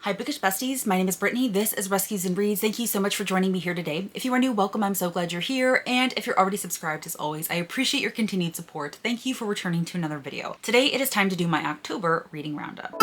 Hi Bookish Besties, my name is Brittany, this is Rescues and Reads. Thank you so much for joining me here today. If you are new, welcome, I'm so glad you're here, and if you're already subscribed, as always, I appreciate your continued support. Thank you for returning to another video. Today it is time to do my October reading roundup.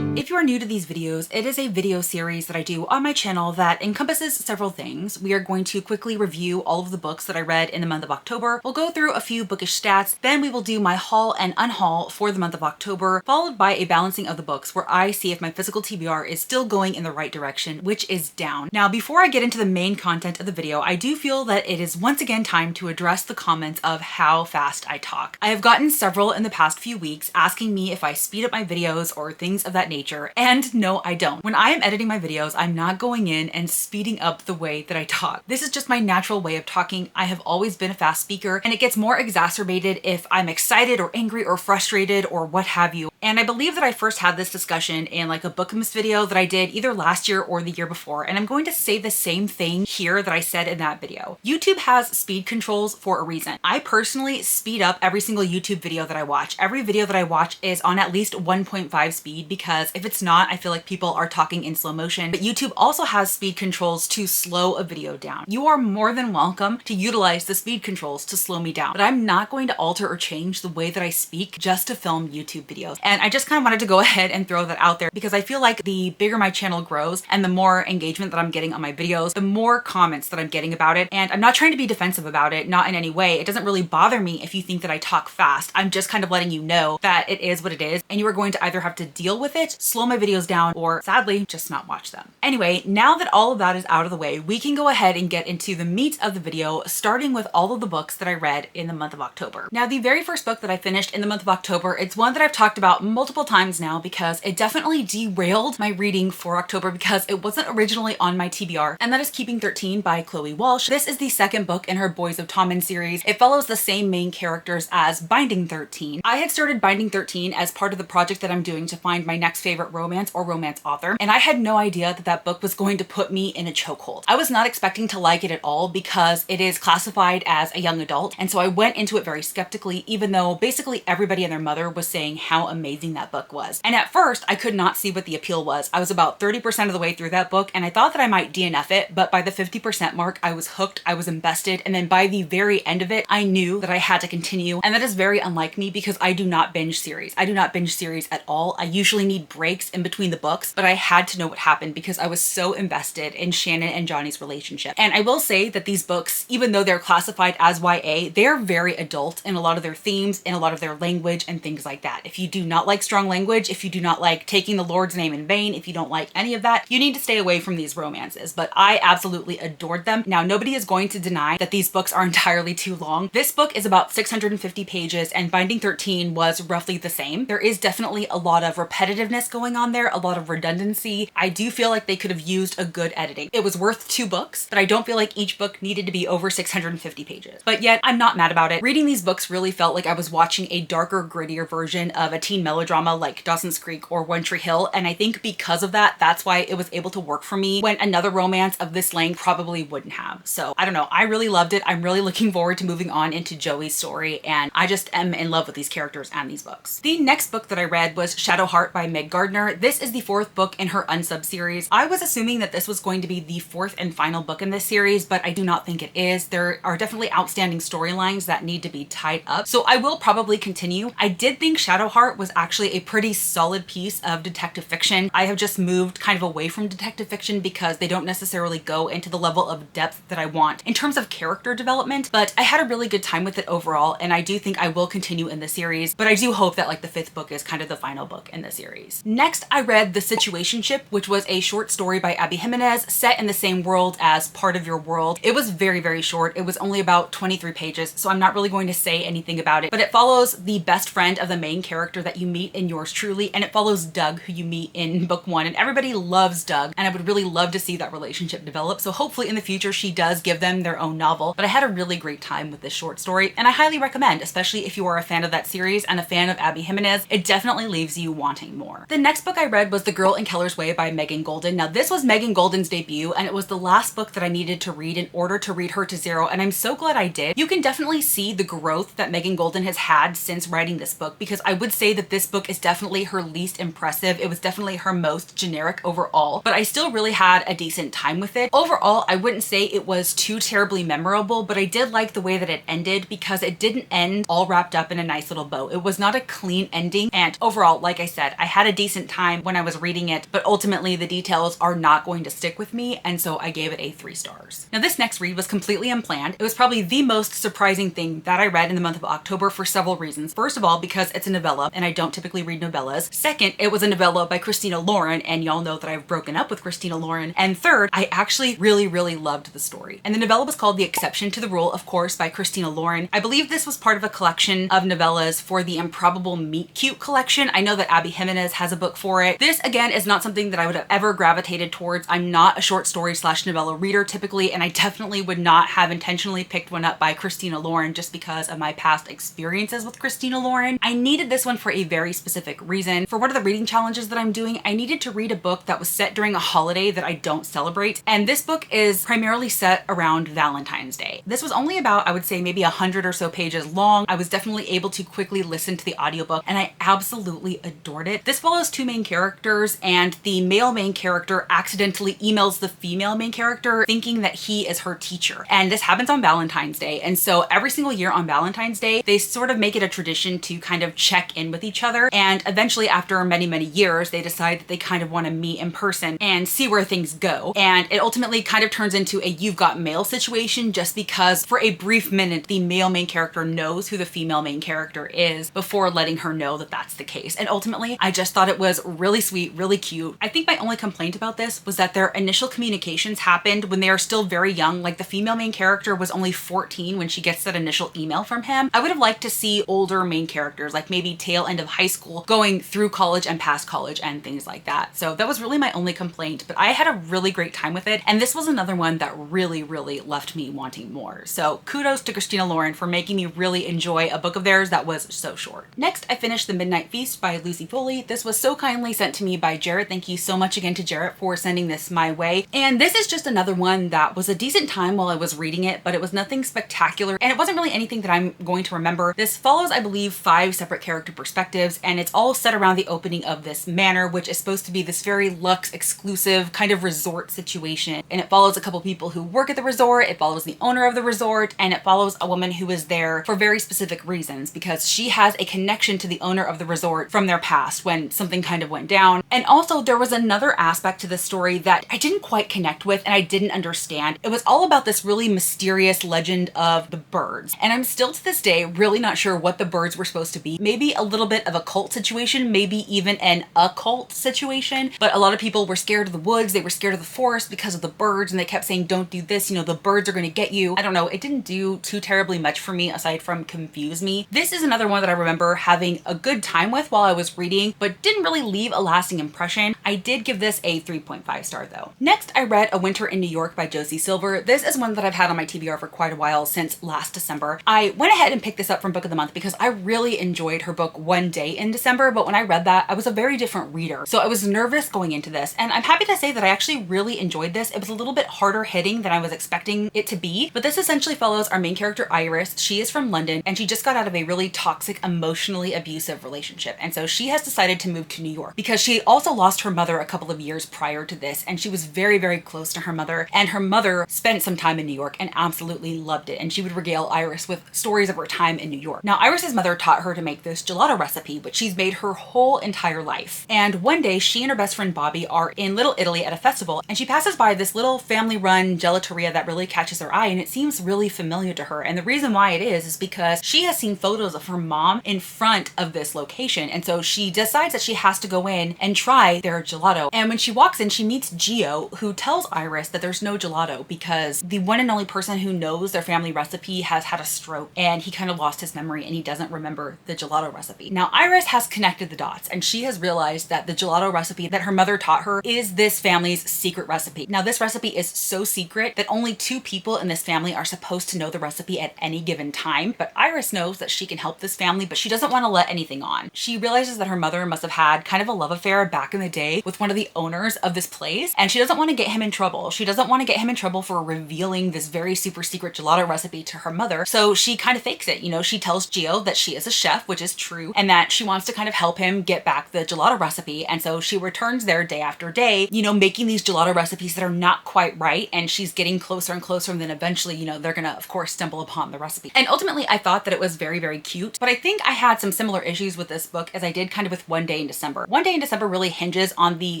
If you are new to these videos, it is a video series that I do on my channel that encompasses several things. We are going to quickly review all of the books that I read in the month of October. We'll go through a few bookish stats, then we will do my haul and unhaul for the month of October, followed by a balancing of the books where I see if my physical TBR is still going in the right direction, which is down. Now, before I get into the main content of the video, I do feel that it is once again time to address the comments of how fast I talk. I have gotten several in the past few weeks asking me if I speed up my videos or things of that nature. And no, I don't. When I am editing my videos, I'm not going in and speeding up the way that I talk. This is just my natural way of talking. I have always been a fast speaker, and it gets more exacerbated if I'm excited or angry or frustrated or what have you. And I believe that I first had this discussion in like a Bookmas video that I did either last year or the year before, and I'm going to say the same thing here that I said in that video. YouTube has speed controls for a reason. I personally speed up every single YouTube video that I watch. Every video that I watch is on at least 1.5 speed, because if it's not, I feel like people are talking in slow motion. But YouTube also has speed controls to slow a video down. You are more than welcome to utilize the speed controls to slow me down, but I'm not going to alter or change the way that I speak just to film YouTube videos. And I just kind of wanted to go ahead and throw that out there because I feel like the bigger my channel grows and the more engagement that I'm getting on my videos, the more comments that I'm getting about it. And I'm not trying to be defensive about it, not in any way. It doesn't really bother me if you think that I talk fast. I'm just kind of letting you know that it is what it is, and you are going to either have to deal with it, slow my videos down, or sadly, just not watch them. Anyway, now that all of that is out of the way, we can go ahead and get into the meat of the video, starting with all of the books that I read in the month of October. Now, the very first book that I finished in the month of October, it's one that I've talked about multiple times now because it definitely derailed my reading for October because it wasn't originally on my TBR, and that is Keeping 13 by Chloe Walsh. This is the second book in her Boys of Tommen series. It follows the same main characters as Binding 13. I had started Binding 13 as part of the project that I'm doing to find my next favorite romance or romance author, and I had no idea that that book was going to put me in a chokehold. I was not expecting to like it at all because it is classified as a young adult, and so I went into it very skeptically, even though basically everybody and their mother was saying how amazing that book was. And at first, I could not see what the appeal was. I was about 30% of the way through that book, and I thought that I might DNF it, but by the 50% mark, I was hooked, I was invested, and then by the very end of it, I knew that I had to continue, and that is very unlike me because I do not binge series. I do not binge series at all. I usually need breaks in between the books, but I had to know what happened because I was so invested in Shannon and Johnny's relationship. And I will say that these books, even though they're classified as YA, they're very adult in a lot of their themes, in a lot of their language and things like that. If you do not like strong language, if you do not like taking the Lord's name in vain, if you don't like any of that, you need to stay away from these romances. But I absolutely adored them. Now, nobody is going to deny that these books are entirely too long. This book is about 650 pages and Binding 13 was roughly the same. There is definitely a lot of repetitiveness going on there, a lot of redundancy. I do feel like they could have used a good editing. It was worth 2 books, but I don't feel like each book needed to be over 650 pages. But yet, I'm not mad about it. Reading these books really felt like I was watching a darker, grittier version of a teen melodrama like Dawson's Creek or One Tree Hill, and I think because of that, that's why it was able to work for me when another romance of this length probably wouldn't have. So I don't know, I really loved it. I'm really looking forward to moving on into Joey's story, and I just am in love with these characters and these books. The next book that I read was Shadow Heart by Meg Gardner. This is the 4th book in her Unsub series. I was assuming that this was going to be the 4th and final book in this series, but I do not think it is. There are definitely outstanding storylines that need to be tied up, so I will probably continue. I did think Shadow Heart was actually a pretty solid piece of detective fiction. I have just moved kind of away from detective fiction because they don't necessarily go into the level of depth that I want in terms of character development, but I had a really good time with it overall, and I do think I will continue in the series, but I do hope that like the 5th book is kind of the final book in the series. Next, I read The Situationship, which was a short story by Abby Jimenez set in the same world as Part of Your World. It was very, very short. It was only about 23 pages, so I'm not really going to say anything about it, but it follows the best friend of the main character that you meet in Yours Truly, and it follows Doug, who you meet in book 1, and everybody loves Doug, and I would really love to see that relationship develop, so hopefully in the future she does give them their own novel. But I had a really great time with this short story, and I highly recommend, especially if you are a fan of that series and a fan of Abby Jimenez. It definitely leaves you wanting more. The next next book I read was The Girl in Keller's Way by Megan Golden. Now this was Megan Golden's debut, and it was the last book that I needed to read in order to read Her to Zero, and I'm so glad I did. You can definitely see the growth that Megan Golden has had since writing this book, because I would say that this book is definitely her least impressive. It was definitely her most generic overall, but I still really had a decent time with it. Overall, I wouldn't say it was too terribly memorable, but I did like the way that it ended because it didn't end all wrapped up in a nice little bow. It was not a clean ending, and overall, like I said, I had a decent time when I was reading it, but ultimately the details are not going to stick with me, and so I gave it a 3 stars. Now this next read was completely unplanned. It was probably the most surprising thing that I read in the month of October for several reasons. First of all, because it's a novella, and I don't typically read novellas. Second, it was a novella by Christina Lauren, and y'all know that I've broken up with Christina Lauren. And third, I actually really loved the story. And the novella was called The Exception to the Rule, of course, by Christina Lauren. I believe this was part of a collection of novellas for the Improbable Meet Cute collection. I know that Abby Jimenez has a book for it. This, again, is not something that I would have ever gravitated towards. I'm not a short story / novella reader typically, and I definitely would not have intentionally picked one up by Christina Lauren just because of my past experiences with Christina Lauren. I needed this one for a very specific reason. For one of the reading challenges that I'm doing, I needed to read a book that was set during a holiday that I don't celebrate, and this book is primarily set around Valentine's Day. This was only about, I would say, maybe 100 or so pages long. I was definitely able to quickly listen to the audiobook, and I absolutely adored it. This follows 2 main characters, and the male main character accidentally emails the female main character thinking that he is her teacher. And this happens on Valentine's Day, and so every single year on Valentine's Day, they sort of make it a tradition to kind of check in with each other, and eventually after many years, they decide that they kind of want to meet in person and see where things go. And it ultimately kind of turns into a you've got mail situation, just because for a brief minute, the male main character knows who the female main character is before letting her know that that's the case. And ultimately, I just thought it was really sweet, really cute. I think my only complaint about this was that their initial communications happened when they are still very young. Like the female main character was only 14 when she gets that initial email from him. I would have liked to see older main characters, like maybe tail end of high school, going through college and past college and things like that. So that was really my only complaint, but I had a really great time with it. And this was another one that really left me wanting more. So kudos to Christina Lauren for making me really enjoy a book of theirs that was so short. Next, I finished The Midnight Feast by Lucy Foley. This was so kindly sent to me by Jarrett. Thank you so much again to Jarrett for sending this my way. And this is just another one that was a decent time while I was reading it, but it was nothing spectacular, and it wasn't really anything that I'm going to remember. This follows, I believe, 5 separate character perspectives, and it's all set around the opening of this manor, which is supposed to be this very luxe, exclusive kind of resort situation. And it follows a couple people who work at the resort, it follows the owner of the resort, and it follows a woman who is there for very specific reasons because she has a connection to the owner of the resort from their past when something kind of went down. And also there was another aspect to the story that I didn't quite connect with and I didn't understand. It was all about this really mysterious legend of the birds. And I'm still to this day really not sure what the birds were supposed to be. Maybe a little bit of a cult situation, maybe even an occult situation, but a lot of people were scared of the woods, they were scared of the forest because of the birds, and they kept saying, don't do this, you know, the birds are going to get you. I don't know, it didn't do too terribly much for me aside from confuse me. This is another one that I remember having a good time with while I was reading, but didn't really leave a lasting impression. I did give this a 3.5 star though. Next, I read A Winter in New York by Josie Silver. This is one that I've had on my TBR for quite a while, since last December. I went ahead and picked this up from Book of the Month because I really enjoyed her book One Day in December, but when I read that, I was a very different reader. So I was nervous going into this, and I'm happy to say that I actually really enjoyed this. It was a little bit harder hitting than I was expecting it to be, but this essentially follows our main character Iris. She is from London, and she just got out of a really toxic, emotionally abusive relationship, and so she has decided to move to New York because she also lost her mother a couple of years prior to this, and she was very close to her mother, and her mother spent some time in New York and absolutely loved it, and she would regale Iris with stories of her time in New York. Now, Iris's mother taught her to make this gelato recipe, which she's made her whole entire life. And one day, she and her best friend Bobby are in Little Italy at a festival, and she passes by this little family-run gelateria that really catches her eye, and it seems really familiar to her. And the reason why it is because she has seen photos of her mom in front of this location, and so she decides that she has to go in and try their gelato. And when she walks in, she meets Gio, who tells Iris that there's no gelato because the one and only person who knows their family recipe has had a stroke, and he kind of lost his memory and he doesn't remember the gelato recipe. Now, Iris has connected the dots, and she has realized that the gelato recipe that her mother taught her is this family's secret recipe. Now, this recipe is so secret that only 2 people in this family are supposed to know the recipe at any given time, but Iris knows that she can help this family, but she doesn't want to let anything on. She realizes that her mother must have had kind of a love affair back in the day with one of the owners of this place, and she doesn't want to get him in trouble. She doesn't want to get him in trouble for revealing this very super secret gelato recipe to her mother, so she kind of fakes it. You know, she tells Gio that she is a chef, which is true, and that she wants to kind of help him get back the gelato recipe, and so she returns there day after day, you know, making these gelato recipes that are not quite right, and she's getting closer and closer, and then eventually, you know, they're gonna of course stumble upon the recipe. And ultimately I thought that it was very, very cute, but I think I had some similar issues with this book as I did kind of with One Day in December. One Day in December really hinges on the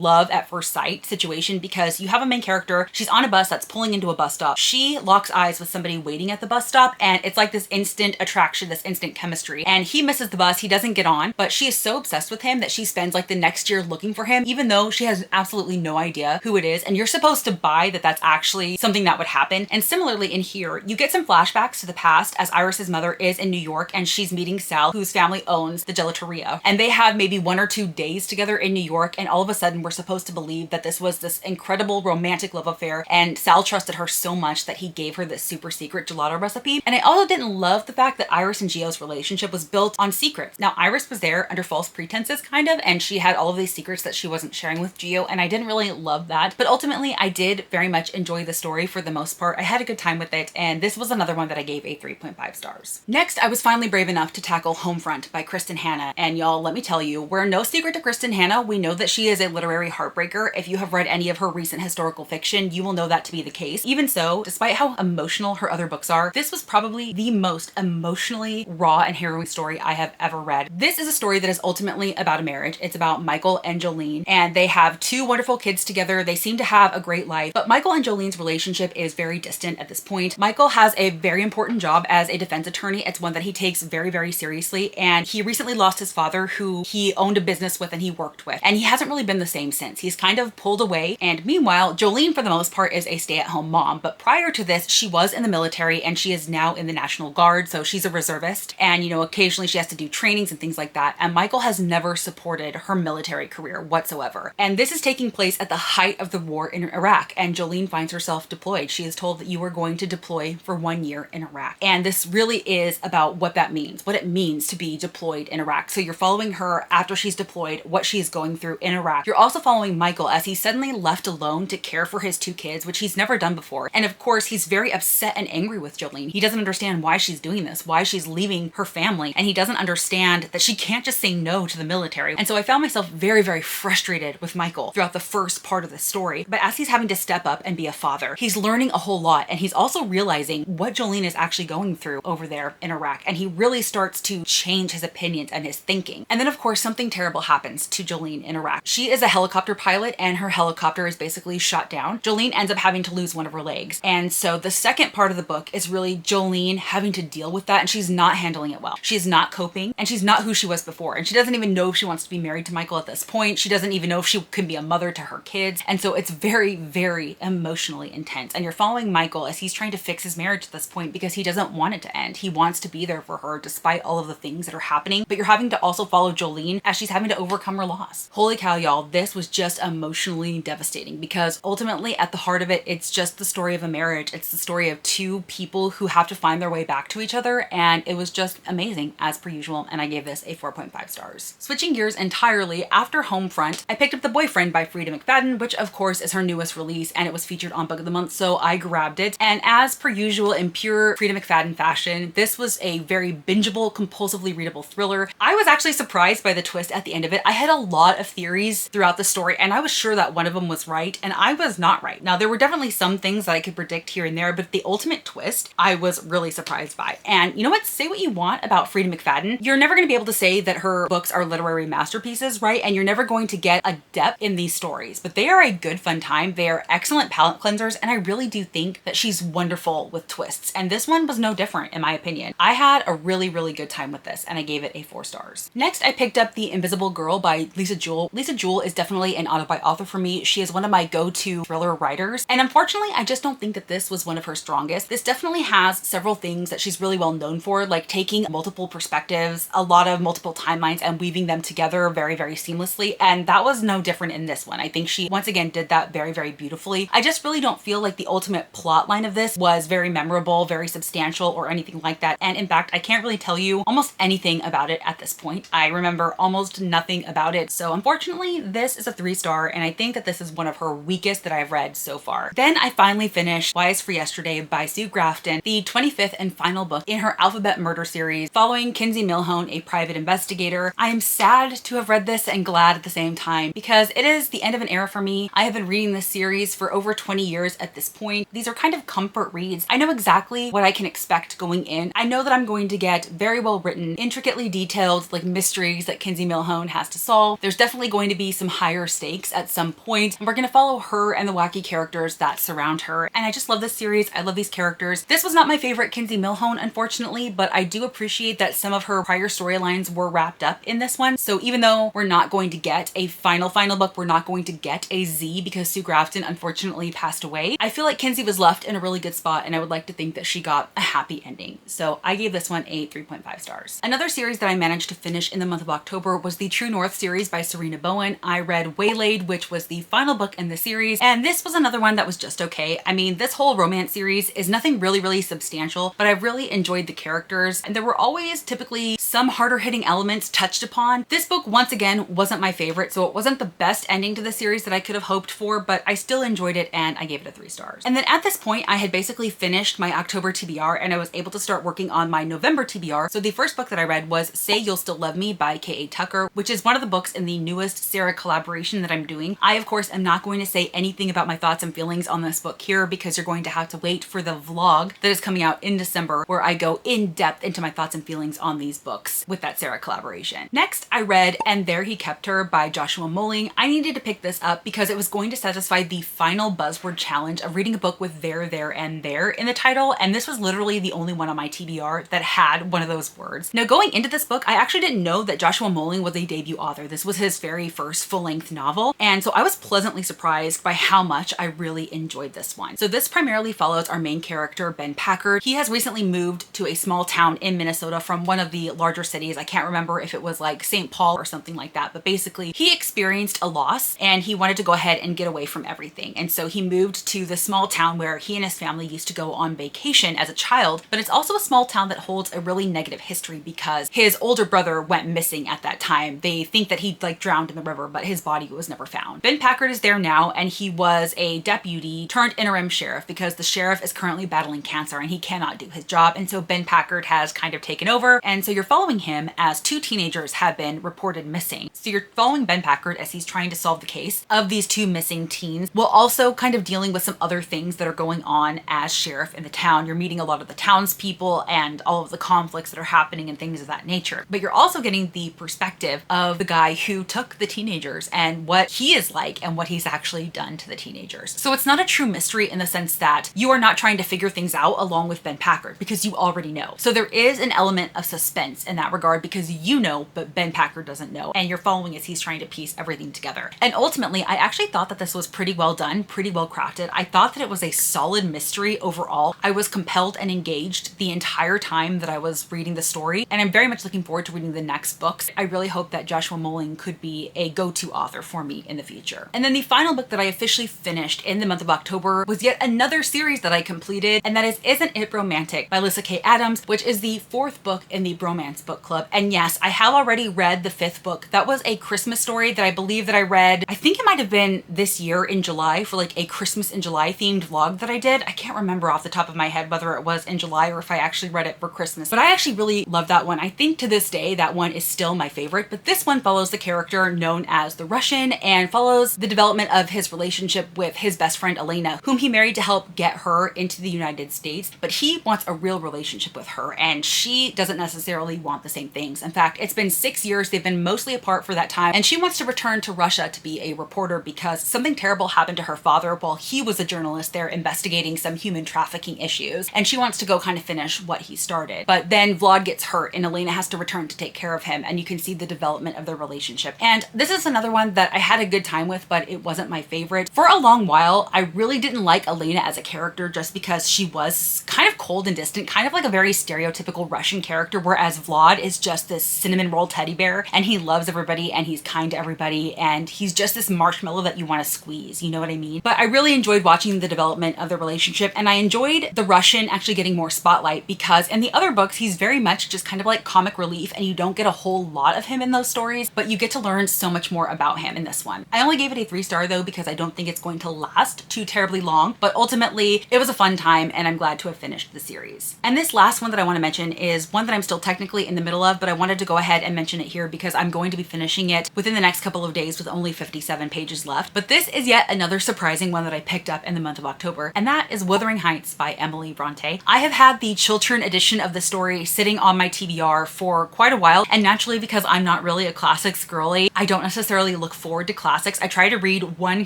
love at first sight situation, because you have a main character, she's on a bus that's pulling into a bus stop. She locks eyes with somebody waiting at the bus stop, and it's like this instant attraction, this instant chemistry, and he misses the bus, he doesn't get on, but she is so obsessed with him that she spends like the next year looking for him, even though she has absolutely no idea who it is, and you're supposed to buy that that's actually something that would happen. And similarly in here, you get some flashbacks to the past as Iris's mother is in New York and she's meeting Sal, whose family owns the gelateria, and they have maybe 1 or 2 days together in New York, and all of a sudden we're supposed to believe that this was this incredible romantic love affair, and Sal trusted her so much that he gave her this super secret gelato recipe. And I also didn't love the fact that Iris and Gio's relationship was built on secrets. Now Iris was there under false pretenses kind of, and she had all of these secrets that she wasn't sharing with Gio, and I didn't really love that, but ultimately I did very much enjoy the story for the most part. I had a good time with it, and this was another one that I gave a 3.5 stars. Next, I was finally brave enough to tackle Homefront by Kristen Hanna, and y'all, let me tell you, we're no secret to Kristen Hanna. We know that she is a literary heartbreaker. If you have read any of her recent historical fiction, you will know that to be the case. Even so, despite how emotional her other books are, this was probably the most emotionally raw and harrowing story I have ever read. This is a story that is ultimately about a marriage. It's about Michael and Jolene, and they have 2 wonderful kids together. They seem to have a great life, but Michael and Jolene's relationship is very distant at this point. Michael has a very important job as a defense attorney. It's one that he takes very, very seriously, and he recently lost his father, who he owned a business with and he worked with, and he hasn't really been the same since. He's kind of pulled away, and meanwhile, Jolene for the most part is a stay-at-home mom, but prior to this, she was in the military and she is now in the National Guard, so she's a reservist, and you know, occasionally she has to do trainings and things like that, and Michael has never supported her military career whatsoever. And this is taking place at the height of the war in Iraq, and Jolene finds herself deployed. She is told that you are going to deploy for 1 year in Iraq, and this really is about what that means, what it means to be deployed in Iraq. So you're following her after she's deployed, what she's going through in Iraq. You're also following Michael as he's suddenly left alone to care for his 2 kids, which he's never done before. And of course, he's very upset and angry with Jolene. He doesn't understand why she's doing this, why she's leaving her family, and he doesn't understand that she can't just say no to the military. And so I found myself very, very frustrated with Michael throughout the first part of the story. But as he's having to step up and be a father, he's learning a whole lot, and he's also realizing what Jolene is actually going through over there in Iraq, and he really starts to change his opinions and his thinking. And then of course, something terrible happens to Jolene in Iraq. She is a helicopter pilot, and her helicopter is basically shot down. Jolene ends up having to lose one of her legs, and so the second part of the book is really Jolene having to deal with that, and she's not handling it well. She's not coping, and she's not who she was before, and she doesn't even know if she wants to be married to Michael at this point. She doesn't even know if she can be a mother to her kids, and so it's very, very emotionally intense. And you're following Michael as he's trying to fix his marriage at this point because he doesn't want it to end. He wants to be there for her despite all of the things that are happening, but you're having to also follow Jolene as she's having to overcome her loss. Holy cow, y'all, this was just emotionally devastating, because ultimately at the heart of it, it's just the story of a marriage. It's the story of 2 people who have to find their way back to each other, and it was just amazing as per usual, and I gave this a 4.5 stars. Switching gears entirely, after Homefront, I picked up The Boyfriend by Frida McFadden, which of course is her newest release, and it was featured on Book of the Month, so I grabbed it. And as per usual in pure Frida McFadden fashion, this was a very bingeable, compulsively readable thriller. I was actually surprised by the twist at the end of it. I had a lot of theories throughout the story, and I was sure that one of them was right, and I was not right. Now, there were definitely some things that I could predict here and there, but the ultimate twist, I was really surprised by. And you know what? Say what you want about Frida McFadden, you're never going to be able to say that her books are literary masterpieces, right? And you're never going to get a depth in these stories, but they are a good fun time. They are excellent palate cleansers, and I really do think that she's wonderful with twists. And this one was no different, in my opinion. I had a really, really good time with this, and I gave it a 4 stars. Next, I picked up The Invisible Girl by Lisa Jewell. Lisa Jewell is definitely an autobiography author for me. She is one of my go-to thriller writers, and unfortunately, I just don't think that this was one of her strongest. This definitely has several things that she's really well known for, like taking multiple perspectives, a lot of multiple timelines, and weaving them together very, very seamlessly, and that was no different in this one. I think she once again did that very, very beautifully. I just really don't feel like the ultimate plot line of this was very memorable, very substantial, or anything like that, and in fact, I can't really tell you almost anything about it at this point. I remember almost nothing everything about it. So unfortunately, this is a 3-star, and I think that this is one of her weakest that I've read so far. Then I finally finished Why is for Yesterday by Sue Grafton, the 25th and final book in her Alphabet Murder series, following Kinsey Milhone, a private investigator. I am sad to have read this and glad at the same time because it is the end of an era for me. I have been reading this series for over 20 years at this point. These are kind of comfort reads. I know exactly what I can expect going in. I know that I'm going to get very well written, intricately detailed like mysteries that Kinsey Milhone has to solve. There's definitely going to be some higher stakes at some point, and we're going to follow her and the wacky characters that surround her. And I just love this series. I love these characters. This was not my favorite Kinsey Milhone, unfortunately, but I do appreciate that some of her prior storylines were wrapped up in this one. So even though we're not going to get a final book, we're not going to get a Z because Sue Grafton unfortunately passed away, I feel like Kinsey was left in a really good spot, and I would like to think that she got a happy ending. So I gave this one a 3.5 stars. Another series that I managed to finish in the month of October was the True North series by Serena Bowen. I read Waylaid, which was the final book in the series, and this was another one that was just okay. I mean, this whole romance series is nothing really substantial, but I really enjoyed the characters, and there were always typically some harder hitting elements touched upon. This book, once again, wasn't my favorite, so it wasn't the best ending to the series that I could have hoped for, but I still enjoyed it and I gave it a 3 stars. And then at this point, I had basically finished my October TBR and I was able to start working on my November TBR. So the first book that I read was Say You'll Still Love Me by K.A. Tucker, which is one of the books in the newest Sarah collaboration that I'm doing. I, of course, am not going to say anything about my thoughts and feelings on this book here because you're going to have to wait for the vlog that is coming out in December where I go in depth into my thoughts and feelings on these books with that Sarah collaboration. Next, I read And There He Kept Her by Joshua Mulling. I needed to pick this up because it was going to satisfy the final buzzword challenge of reading a book with there, and there in the title, and this was literally the only one on my TBR that had one of those words. Now, going into this book, I actually didn't know that Joshua Mulling was a debut author. This was his very first full-length novel, and so I was pleasantly surprised by how much I really enjoyed this one. So this primarily follows our main character, Ben Packard. He has recently moved to a small town in Minnesota from one of the larger cities. I can't remember if it was like St. Paul or something like that, but basically he experienced a loss and he wanted to go ahead and get away from everything. And so he moved to the small town where he and his family used to go on vacation as a child, but it's also a small town that holds a really negative history because his older brother went missing at that time. They think that he like drowned in the river, but his body was never found. Ben Packard is there now, and he was a deputy turned interim sheriff because the sheriff is currently battling cancer and he cannot do his job. And so Ben Packard has kind of taken over. And so you're following him as 2 teenagers have been reported missing. So you're following Ben Packard as he's trying to solve the case of these 2 missing teens, while also kind of dealing with some other things that are going on as sheriff in the town. You're meeting a lot of the townspeople and all of the conflicts that are happening and things of that nature. But you're also getting the perspective of the guy who took the teenagers and what he is like and what he's actually done to the teenagers. So it's not a true mystery in the sense that you are not trying to figure things out along with Ben Packard because you already know. So there is an element of suspense in that regard because you know, but Ben Packard doesn't know, and you're following as he's trying to piece everything together. And ultimately, I actually thought that this was pretty well done, pretty well crafted. I thought that it was a solid mystery overall. I was compelled and engaged the entire time that I was reading the story, and I'm very much looking forward to reading the next books. I really hope that Joshua Mulling could be a go-to author for me in the future. And then the final book that I officially finished in the month of October was yet another series that I completed, and that is Isn't It Romantic by Lyssa Kay Adams, which is the 4th book in the Bromance Book Club. And yes, I have already read the 5th book. That was a Christmas story that I believe that I read, I think it might have been this year in July for like a Christmas in July themed vlog that I did. I can't remember off the top of my head whether it was in July or if I actually read it for Christmas, but I actually really love that one. I think to this day that one is still my favorite, but this one follows the character known as the Russian and follows the development of his relationship with his best friend Elena, whom he married to help get her into the United States, but he wants a real relationship with her and she doesn't necessarily want the same things. In fact, it's been 6 years, they've been mostly apart for that time, and she wants to return to Russia to be a reporter because something terrible happened to her father while he was a journalist there investigating some human trafficking issues, and she wants to go kind of finish what he started. But then Vlad gets hurt and Elena has to return to take care of him, and you can see the development of their relationship. And this is another one that I had a good time with, but it wasn't my favorite. For a long while, I really didn't like Elena as a character just because she was kind of cold and distant, kind of like a very stereotypical Russian character, whereas Vlad is just this cinnamon roll teddy bear and he loves everybody and he's kind to everybody and he's just this marshmallow that you want to squeeze, you know what I mean? But I really enjoyed watching the development of the relationship, and I enjoyed the Russian actually getting more spotlight because in the other books he's very much just kind of like comic relief and you don't get a whole lot of him in those stories. stories, but you get to learn so much more about him in this one. I only gave it a 3-star though because I don't think it's going to last too terribly long, but ultimately it was a fun time and I'm glad to have finished the series. And this last one that I want to mention is one that I'm still technically in the middle of, but I wanted to go ahead and mention it here because I'm going to be finishing it within the next couple of days with only 57 pages left. But this is yet another surprising one that I picked up in the month of October, and that is Wuthering Heights by Emily Bronte. I have had the children edition of the story sitting on my TBR for quite a while, and naturally because I'm not really a classics girly, I don't necessarily look forward to classics. I try to read one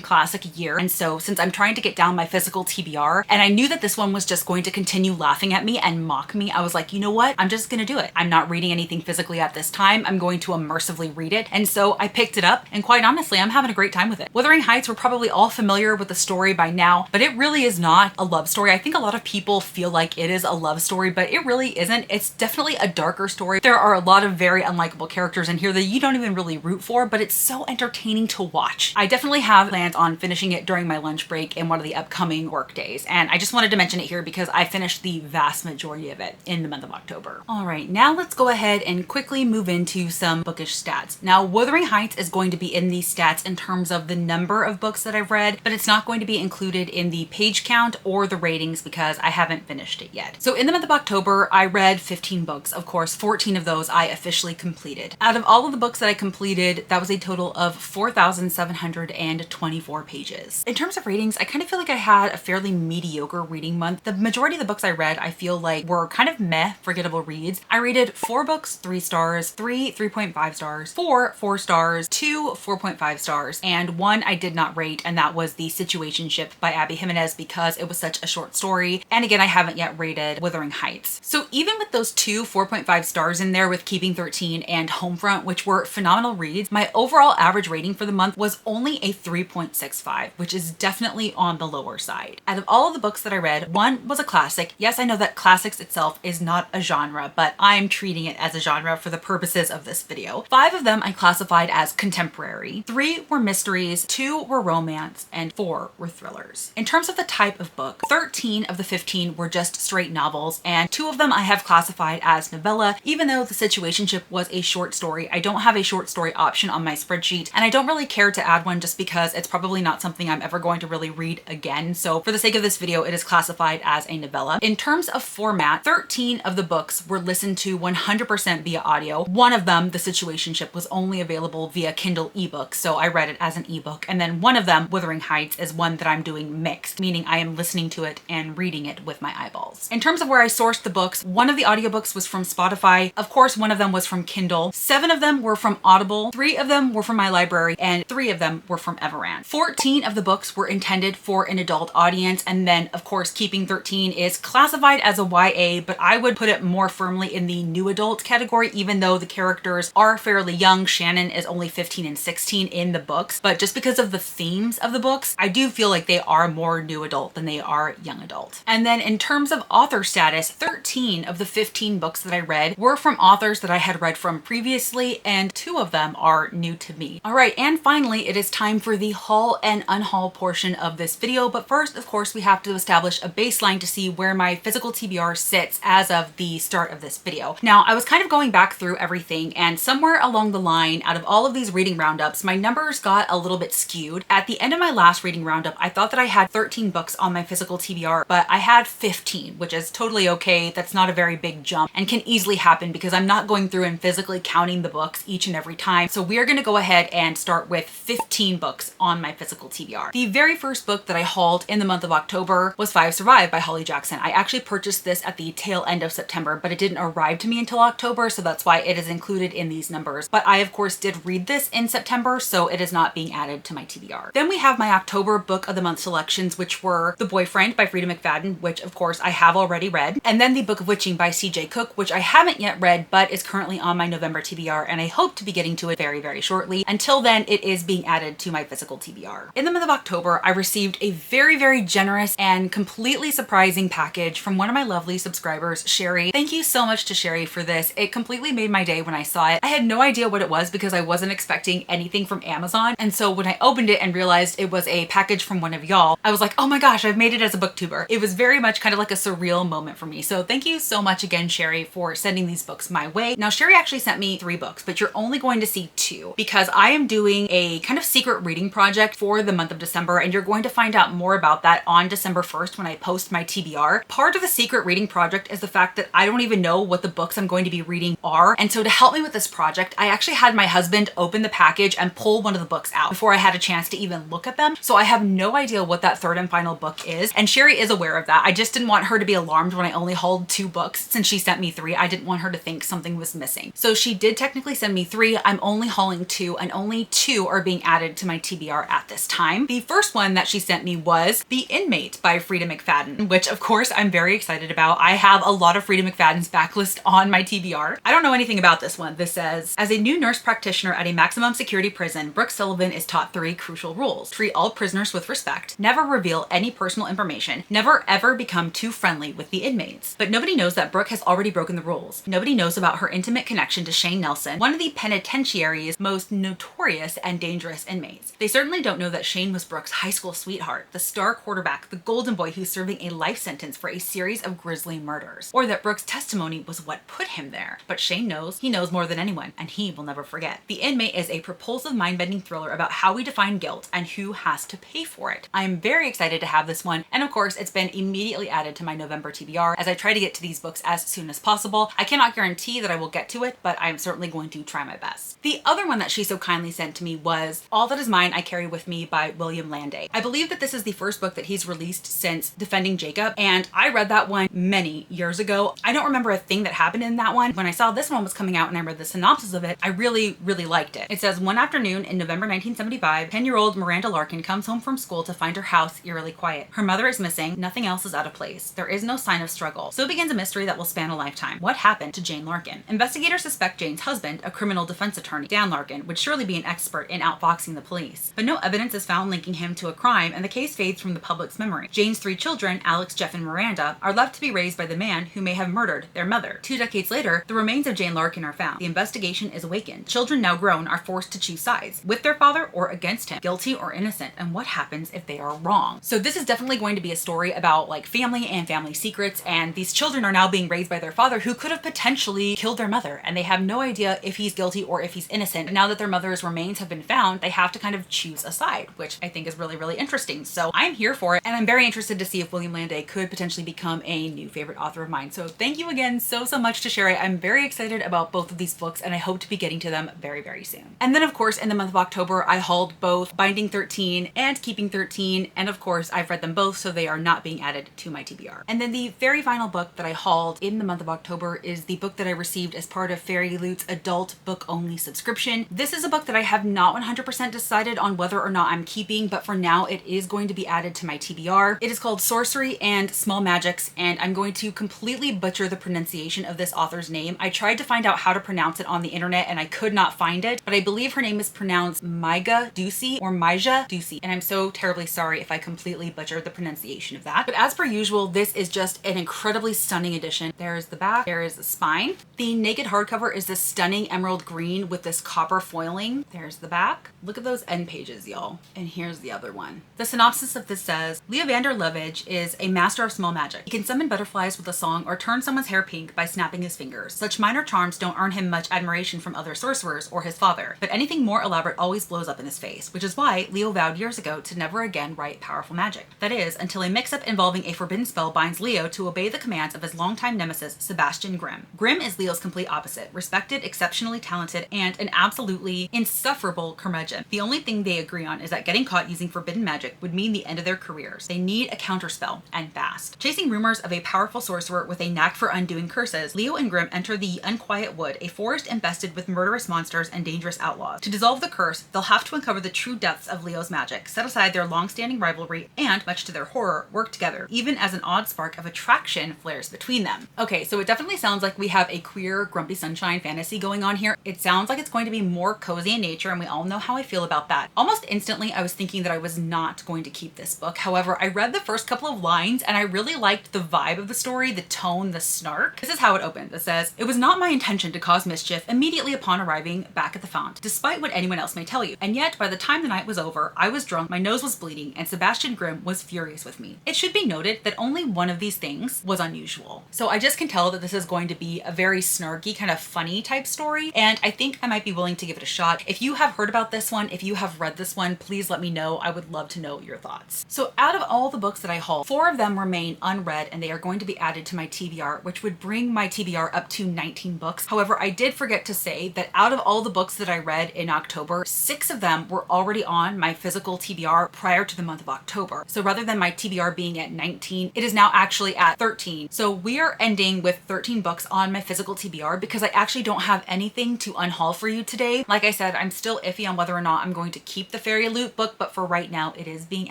classic a year, and so since I'm trying to get down my physical TBR, and I knew that this one was just going to continue laughing at me and mock me, I was like, you know what? I'm just gonna do it. I'm not reading anything physically at this time. I'm going to immersively read it. And so I picked it up, and quite honestly, I'm having a great time with it. Wuthering Heights, we're probably all familiar with the story by now, but it really is not a love story. I think a lot of people feel like it is a love story, but it really isn't. It's definitely a darker story. There are a lot of very unlikable characters in here that you don't even really root for, but it's so entertaining to watch. I definitely have plans on finishing it during my lunch break in one of the upcoming work days, and I just wanted to mention it here because I finished the vast majority of it in the month of October. All right, now let's go ahead and quickly move into some bookish stats. Now, Wuthering Heights is going to be in these stats in terms of the number of books that I've read, but it's not going to be included in the page count or the ratings because I haven't finished it yet. So in the month of October, I read 15 books. Of course, 14 of those I officially completed. Out of all of the books that I completed, that was a total of 4,724 pages. In terms of ratings, I kind of feel like I had a fairly mediocre reading month. The majority of the books I read, I feel like were kind of meh, forgettable reads. I rated 4 books 3 stars, 3 3.5 stars, 4 4 stars, 2 4.5 stars, and 1 I did not rate, and that was The Situationship by Abby Jimenez because it was such a short story. And again, I haven't yet rated Wuthering Heights. So even with those 2 4.5 stars in there with Keeping 13 and Homefront, which were phenomenal reads, my overall average rating for the month was only a 3.65, which is definitely on the lower side. Out of all of the books that I read, 1 was a classic. Yes, I know that classics itself is not a genre, but I'm treating it as a genre for the purposes of this video. 5 of them I classified as contemporary, 3 were mysteries, 2 were romance, and 4 were thrillers. In terms of the type of book, 13 of the 15 were just straight novels, and 2 of them I have classified as novella, even though The Situationship was a short story. I don't have a short story option on my spreadsheet, and I don't really care to add one just because it's probably not something I'm ever going to really read again. So for the sake of this video, it is classified as a novella. In terms of format, 13 of the books were listened to 100% via audio. 1 of them, The Situationship, was only available via Kindle ebook, so I read it as an ebook. And then 1 of them, Wuthering Heights, is one that I'm doing mixed, meaning I am listening to it and reading it with my eyeballs. In terms of where I sourced the books, 1 of the audiobooks was from Spotify. Of course, 1 of them was from Kindle. 7 of them were from Audible. 3 of them were from my library, and 3 of them were from Everand. 14 of the books were intended for an adult audience, and then of course Keeping 13 is classified as a YA, but I would put it more firmly in the new adult category, even though the characters are fairly young. Shannon is only 15 and 16 in the books, but just because of the themes of the books, I do feel like they are more new adult than they are young adult. And then in terms of author status, 13 of the 15 books that I read were from authors that I had read from previously, and 2 of them are new to me. All right, and finally, it is time for the haul and unhaul portion of this video. But first, of course, we have to establish a baseline to see where my physical TBR sits as of the start of this video. Now, I was kind of going back through everything, and somewhere along the line, out of all of these reading roundups, my numbers got a little bit skewed. At the end of my last reading roundup, I thought that I had 13 books on my physical TBR, but I had 15, which is totally okay. That's not a very big jump and can easily happen because I'm not going through and physically counting the books each and every time. So we are going to go ahead and start with 15 books on my physical TBR. The very first book that I hauled in the month of October was 5 Survive by Holly Jackson. I actually purchased this at the tail end of September, but it didn't arrive to me until October, so that's why it is included in these numbers. But I, of course, did read this in September, so it is not being added to my TBR. Then we have my October book of the month selections, which were The Boyfriend by Frida McFadden, which of course I have already read, and then The Book of Witching by CJ Cook, which I haven't yet read, but is currently on my November TBR, and I hope to be getting to it very, very shortly. Until then, it is being added to my physical TBR. In the month of October, I received a very, very generous and completely surprising package from one of my lovely subscribers, Sherry. Thank you so much to Sherry for this. It completely made my day when I saw it. I had no idea what it was because I wasn't expecting anything from Amazon, and so when I opened it and realized it was a package from one of y'all, I was like, oh my gosh, I've made it as a booktuber. It was very much kind of like a surreal moment for me. So thank you so much again, Sherry, for sending these books my way. Now, Sherry actually sent me 3 books, but you're only going to see 2 because I am doing a kind of secret reading project for the month of December, and you're going to find out more about that on December 1st when I post my TBR. Part of the secret reading project is the fact that I don't even know what the books I'm going to be reading are. And so to help me with this project, I actually had my husband open the package and pull one of the books out before I had a chance to even look at them. So I have no idea what that third and final book is. And Sherry is aware of that. I just didn't want her to be alarmed when I only hauled 2 books. Since she sent me 3, I didn't want her to think something was missing. So she did technically send me 3. I'm only hauling 2, and only 2 are being added to my TBR at this time. The first one that she sent me was The Inmate by Frida McFadden, which of course I'm very excited about. I have a lot of Frida McFadden's backlist on my TBR. I don't know anything about this one. This says, as a new nurse practitioner at a maximum security prison, Brooke Sullivan is taught 3 crucial rules. Treat all prisoners with respect, never reveal any personal information, never ever become too friendly with the inmates. But nobody knows that Brooke has already broken the rules. Nobody knows about her intimate connection to Shane Nelson, one of the penitentiary's most notorious and dangerous inmates. They certainly don't know that Shane was Brooke's high school sweetheart, the star quarterback, the golden boy who's serving a life sentence for a series of grisly murders, or that Brooke's testimony was what put him there. But Shane knows. He knows more than anyone, and he will never forget. The Inmate is a propulsive, mind-bending thriller about how we define guilt and who has to pay for it. I am very excited to have this one, and of course, it's been immediately added to my November TBR as I try to get to these books as soon as possible. I cannot guarantee that I will get to it, but I am certainly going to try my best. The other one that she so kindly sent to me was All That Is Mine, I Carry With Me by William Landay. I believe that this is the first book that he's released since Defending Jacob, and I read that one many years ago. I don't remember a thing that happened in that one. When I saw this one was coming out and I read the synopsis of it, I really liked it. It says, one afternoon in November 1975, 10-year-old Miranda Larkin comes home from school to find her house eerily quiet. Her mother is missing. Nothing else is out of place. There is no sign of struggle. So begins a mystery that will span a lifetime. What happened to Jane Larkin? Investigators suspect Jane's husband, a criminal defense attorney, Dan Larkin, would surely be an expert in outfoxing the police. But no evidence is found linking him to a crime, and the case fades from the public's memory. Jane's 3 children, Alex, Jeff, and Miranda, are left to be raised by the man who may have murdered their mother. 2 decades later, the remains of Jane Larkin are found. The investigation is awakened. Children now grown are forced to choose sides, with their father or against him, guilty or innocent, and what happens if they are wrong. So this is definitely going to be a story about like family and family secrets, and these children are now being raised by their father who could have potentially killed their mother, and they have no idea if he's guilty or if he's innocent. Now that their mother's remains have been found, they have to kind of choose a side, which I think is really interesting. So I'm here for it, and I'm very interested to see if William Landay could potentially become a new favorite author of mine. So thank you again so much to Sherry. I'm very excited about both of these books, and I hope to be getting to them very soon. And then of course in the month of October, I hauled both Binding 13 and Keeping 13, and of course I've read them both, so they are not being added to my TBR. And then the very final book that I hauled in the month of October is the book that I received as part of Fairy Loot's adult book only subscription. This is a book that I have not 100% decided on whether or not I'm keeping, but for now it is going to be added to my TBR. It is called Sorcery and Small Magics, and I'm going to completely butcher the pronunciation of this author's name. I tried to find out how to pronounce it on the internet and I could not find it, but I believe her name is pronounced Maiga Ducey or Maija Ducey, and I'm so terribly sorry if I completely butchered the pronunciation of that. But as per usual, this is just an incredibly stunning edition. There's the back, there is the spine. The naked hardcover is this stunning emerald green with this copper foiling. There's the back. Look at those end pages, y'all. And here's the other one. The synopsis of this says, Leo Vander Lovage is a master of small magic. He can summon butterflies with a song or turn someone's hair pink by snapping his fingers. Such minor charms don't earn him much admiration from other sorcerers or his father, but anything more elaborate always blows up in his face, which is why Leo vowed years ago to never again write powerful magic. That is, until a mix-up involving a forbidden spell binds Leo to obey the commands of his longtime nemesis, Sebastian Grimm. Grimm is Leo's complete opposite, respected, exceptionally talented, and an absolutely insufferable curmudgeon. The only thing they agree on is that getting caught using forbidden magic would mean the end of their careers. They need a counterspell, and fast. Chasing rumors of a powerful sorcerer with a knack for undoing curses, Leo and Grimm enter the Unquiet Wood, a forest infested with murderous monsters and dangerous outlaws. To dissolve the curse, they'll have to uncover the true depths of Leo's magic, set aside their long-standing rivalry, and, much to their horror, work together, even as an odd spark of attraction flares between them. Okay, so it definitely sounds like we have a queer, grumpy sunshine fantasy going on here. It sounds like it's going to be more cozy in nature, and we all know how I feel about that. Almost instantly, I was thinking that I was not going to keep this book. However, I read the first couple of lines, and I really liked the vibe of the story, the tone, the snark. This is how it opens. It says, "It was not my intention to cause mischief immediately upon arriving back at the font, despite what anyone else may tell you. And yet, by the time the night was over, I was drunk, my nose was bleeding, and Sebastian Grimm was furious with me." It should be noted that only one of these things was unusual. So I just can tell that this is going to be a very snarky, kind of funny type story. and I think I might be willing to give it a shot. If you have heard about this one, if you have read this one, please let me know. I would love to know your thoughts. So out of all the books that I hauled, 4 of them remain unread and they are going to be added to my TBR, which would bring my TBR up to 19 books. However, I did forget to say that out of all the books that I read in October, 6 of them were already on my physical TBR prior to the month of October. So rather than my TBR being at 19, it is now actually at 13. So we are ending with 13 books on my physical TBR because I actually don't have anything to unhaul for you today. Like I said, I'm still iffy on whether or not I'm going to keep the Fairy Loot book, but for right now, it is being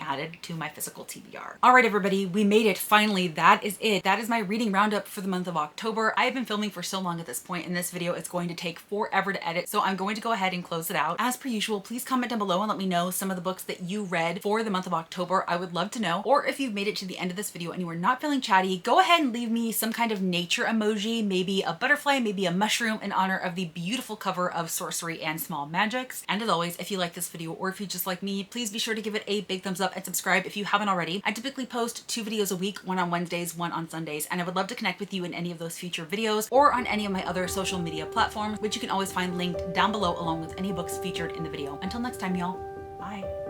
added to my physical TBR. All right, everybody, we made it finally. That is it. That is my reading roundup for the month of October. I have been filming for so long at this point in this video, it's going to take forever to edit. So I'm going to go ahead and close it out. As per usual, please comment down below and let me know some of the books that you read for the month of October. I would love to know. Or if you've made it to the end of this video and you are not feeling chatty, go ahead and leave me some kind of nature emoji, maybe a butterfly, maybe a mushroom in honor of the beautiful cover of Sorcery and Small Magics. And as always, if you like this video or if you just like me, please be sure to give it a big thumbs up and subscribe if you haven't already. I typically post 2 videos a week, one on Wednesdays, one on Sundays, and I would love to connect with you in any of those future videos or on any of my other social media platforms, which you can always find linked down below along with any books featured in the video. Until next time, y'all, bye.